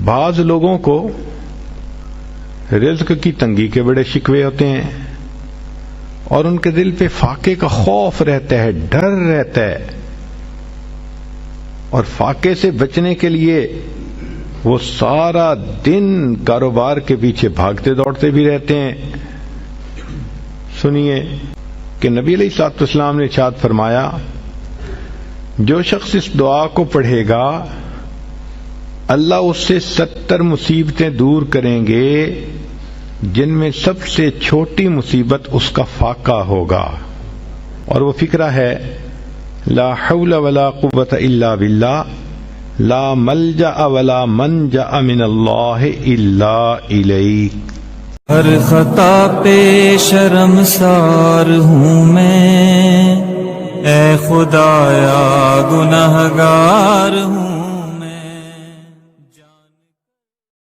بعض لوگوں کو رزق کی تنگی کے بڑے شکوے ہوتے ہیں اور ان کے دل پہ فاقے کا خوف رہتا ہے، ڈر رہتا ہے، اور فاقے سے بچنے کے لیے وہ سارا دن کاروبار کے پیچھے بھاگتے دوڑتے بھی رہتے ہیں۔ سنیے کہ نبی علیہ الصلوۃ والسلام نے ارشاد فرمایا، جو شخص اس دعا کو پڑھے گا اللہ اس سے 70 مصیبتیں دور کریں گے، جن میں سب سے چھوٹی مصیبت اس کا فاقہ ہوگا۔ اور وہ فقرہ ہے، لا حول ولا قوت الا باللہ، لا ملجأ ولا منجأ من اللہ الا الیک۔ ہر خطا پہ شرمسار ہوں میں، اے خدایا گنہگار ہوں